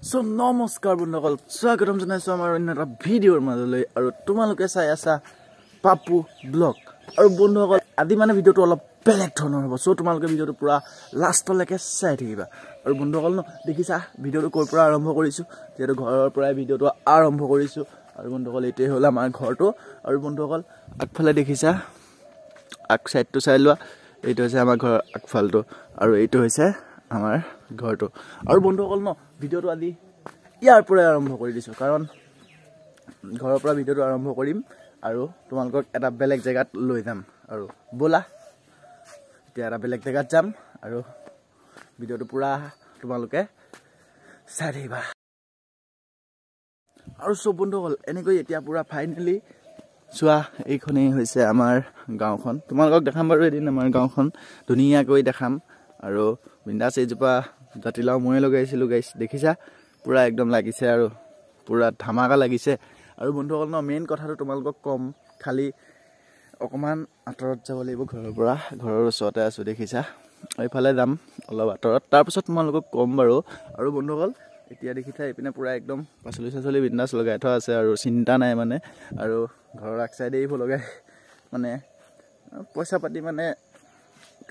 So নমস্কাৰ বন্ধুসকল স্বাগতম জনাইছো আমাৰ অন্য এটা ভিডিঅ'ৰ মাজলৈ আৰু তোমালোকে চাই আছা পাপু ব্লগ আৰু বন্ধুসকল আজি মানে ভিডিঅ'টো অলপ বেলেগ ধৰণৰ হ'ব। সো তোমালোকে ভিডিঅ'টো পুৰা লাষ্টলৈকে চাই থাকিবা আৰু বন্ধুসকল দেখিছা ভিডিঅ'টো ক'ৰ পৰা আৰম্ভ কৰিছো, যেহেতু ঘৰৰ পৰাই ভিডিঅ'টো আৰম্ভ কৰিছো আৰু বন্ধুসকল এইটোৱে হ'ল আমাৰ ঘৰটো আৰু বন্ধুসকল আগফালে দেখিছা আগ সাইডটো চাই লোৱা, এইটো হৈছে আমাৰ ঘৰৰ আগফালটো আৰু এইটো হৈছে আমাৰ ঘৰটো আৰু বন্ধুসকল ভিডিঅ'টো আজি ইয়াৰ পৰাই আৰম্ভ কৰি দিছো, কাৰণ ঘৰৰ পৰা ভিডিঅ'টো আৰম্ভ কৰিম আৰু তোমালোকক এটা বেলেগ জেগাত লৈ যাম আৰু ব'লা এতিয়া এটা বেলেগ জেগাত যাম আৰু ভিডিঅ'টো পুৰা তোমালোকে চাই থাকিবা। আৰু চব বন্ধুসকল এনেকৈ এতিয়া পুৰা ফাইনেলি চোৱা, এইখনেই হৈছে আমাৰ গাঁওখন। তোমালোকক দেখাম বাৰু এদিন আমাৰ গাঁওখন ধুনীয়াকৈ দেখাম আৰু বিন্দাছ এইজোপা জাতিলাও ময়ে লগাইছিলোঁ গাইছ, দেখিছা পুৰা একদম লাগিছে আৰু পুৰা ধামাকা লাগিছে। আৰু বন্ধুসকল মেইন কথাটো তোমালোকক কম, খালি অকণমান আঁতৰত যাব লাগিব ঘৰৰ পৰা, ঘৰৰ ওচৰতে আছোঁ দেখিছা, এইফালে যাম অলপ আঁতৰত, তাৰপিছত তোমালোকক ক'ম বাৰু। আৰু বন্ধুসকল এতিয়া দেখিছা এইপিনে পুৰা একদম পাচলি চাচলি বিন্দাছ লগাই থোৱা আছে আৰু চিন্তা নাই মানে, আৰু ঘৰৰ আগ চাইডে এইবোৰ লগাই মানে পইচা পাতি মানে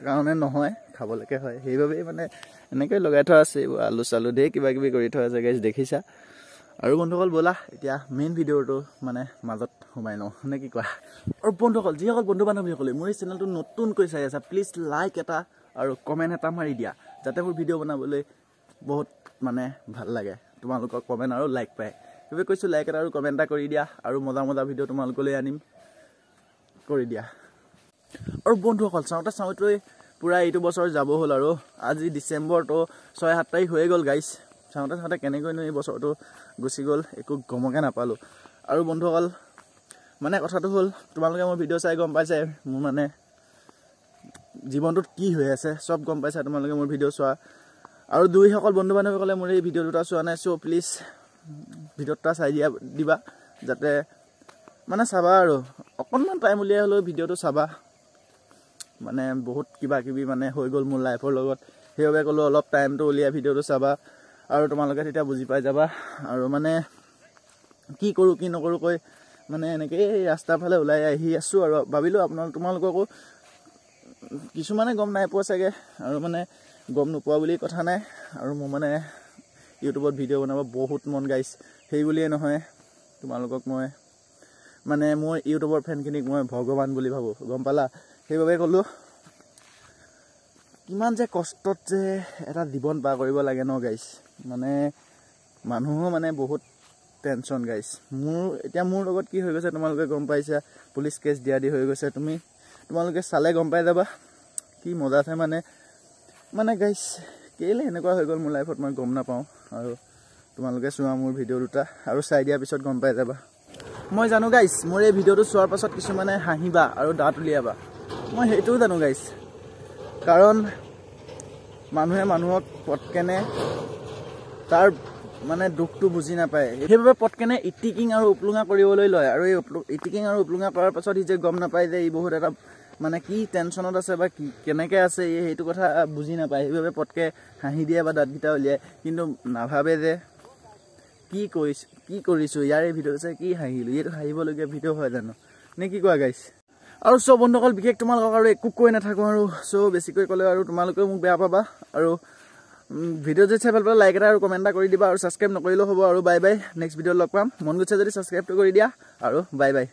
কাৰণে নহয়, খাবলৈকে হয়, সেইবাবেই মানে এনেকৈ লগাই থোৱা আছে। এইবোৰ আলু চালু ধেৰ কিবা কিবি কৰি থোৱা আছে গাইজ দেখিছা। আৰু বন্ধুসকল ব'লা এতিয়া মেইন ভিডিঅ'টো মানে মাজত সোমাই লওঁ নে কি কোৱা। আৰু বন্ধুসকল যিসকল বন্ধু বান্ধৱীসকলে মোৰ এই চেনেলটো নতুনকৈ চাই আছা প্লিজ লাইক এটা আৰু কমেণ্ট এটা মাৰি দিয়া, যাতে মোৰ ভিডিঅ' বনাবলৈ বহুত মানে ভাল লাগে, তোমালোকক কমেণ্ট আৰু লাইক পায়, সেইবাবে কৈছোঁ লাইক এটা আৰু কমেণ্ট এটা কৰি দিয়া আৰু মজা মজা ভিডিঅ' তোমালোকলৈ আনিম, কৰি দিয়া। আৰু বন্ধুসকল চাওঁতে পুৰা এইটো বছৰ যাব হ'ল আৰু আজি ডিচেম্বৰটো 6-7 তাৰিখ হৈ গ'ল গাইছ। চাওঁতে কেনেকৈনো এই বছৰটো গুচি গ'ল একো গমকে নাপালোঁ। আৰু বন্ধুসকল মানে কথাটো হ'ল তোমালোকে মোৰ ভিডিঅ' চাই গম পাইছে মোৰ মানে জীৱনটোত কি হৈ আছে, চব গম পাইছা তোমালোকে মোৰ ভিডিঅ' চোৱা। আৰু দুইসকল বন্ধু বান্ধৱীসকলে মোৰ এই ভিডিঅ' দুটা চোৱা নাই, চ' প্লিজ ভিডিঅ' দুটা চাই দিবা, যাতে মানে চাবা আৰু অকণমান টাইম উলিয়াই হ'লেও ভিডিঅ'টো চাবা, মানে বহুত কিবা কিবি মানে হৈ গ'ল মোৰ লাইফৰ লগত, সেইবাবে ক'লোঁ অলপ টাইমটো উলিয়াই ভিডিঅ'টো চাবা আৰু তোমালোকে তেতিয়া বুজি পাই যাবা। আৰু মানে কি কৰোঁ কি নকৰোঁ কৈ মানে এনেকৈ ৰাস্তাৰ ফালে ওলাই আহি আছোঁ আৰু ভাবিলোঁ তোমালোককো কিছুমানে গম নাই পোৱা চাগে, আৰু মানে গম নোপোৱা বুলি কথা নাই, আৰু মোৰ মানে ইউটিউবত ভিডিঅ' বনাব বহুত মন গাইছ, সেই বুলিয়ে নহয় তোমালোকক মই মানে মোৰ ইউটিউবৰ ফেনখিনিক মই ভগৱান বুলি ভাবোঁ, গম পালা, সেইবাবে ক'লোঁ কিমান যে কষ্টত যে এটা জীৱন পাৰ কৰিব লাগে ন গাইছ, মানে মানুহো মানে বহুত টেনশ্যন গাইছ। মোৰ লগত কি হৈ গৈছে তোমালোকে গম পাইছা, পুলিচ কেছ দিয়া দি হৈ গৈছে, তোমালোকে চালে গম পাই যাবা কি মজা আছে মানে গাইছ, কেলৈ এনেকুৱা হৈ গ'ল মোৰ লাইফত মই গম নাপাওঁ। আৰু তোমালোকে চোৱা মোৰ ভিডিঅ' দুটা আৰু চাই দিয়াৰ পিছত গম পাই যাবা। মই জানো গাইছ মোৰ এই ভিডিঅ'টো চোৱাৰ পাছত কিছুমানে হাঁহিবা আৰু দাঁত উলিয়াবা, মই সেইটোও জানো গাইছ, কাৰণ মানুহে মানুহক পটকেনে তাৰ মানে দুখটো বুজি নাপায়, সেইবাবে পটকেনে ইটিকিং আৰু উপলুঙা কৰিবলৈ লয়, আৰু এই ইটিকিং আৰু উপলুঙা কৰাৰ পাছত সি যে গম নাপায় যে ই বহুত এটা মানে কি টেনশ্যনত আছে বা কি কেনেকৈ আছে সেইটো কথা বুজি নাপায়, সেইবাবে পটকৈ হাঁহি দিয়ে বা দাঁতকেইটা উলিয়ায়, কিন্তু নাভাবে যে কি কৰিছোঁ ইয়াৰ এই ভিডিঅ' চাই কি হাঁহিলোঁ, এইটো হাঁহিবলগীয়া ভিডিঅ' হয় জানো নে কি কোৱা গাইছ। আৰু চব বন্ধুসকল বিশেষ তোমালোকক আৰু একো কৈ নাথাকোঁ আৰু চ' বেছিকৈ ক'লে আৰু তোমালোকেও মোক বেয়া পাবা, আৰু ভিডিঅ' যদি চাই ভাল পালে লাইক এটা আৰু কমেণ্ট এটা কৰি দিবা, আৰু ছাবস্ক্ৰাইব নকৰিলেও হ'ব। আৰু বাই বাই, নেক্সট ভিডিঅ'ত লগ পাম, মন গৈছে যদি ছাবস্ক্ৰাইবটো কৰি দিয়া আৰু বাই বাই।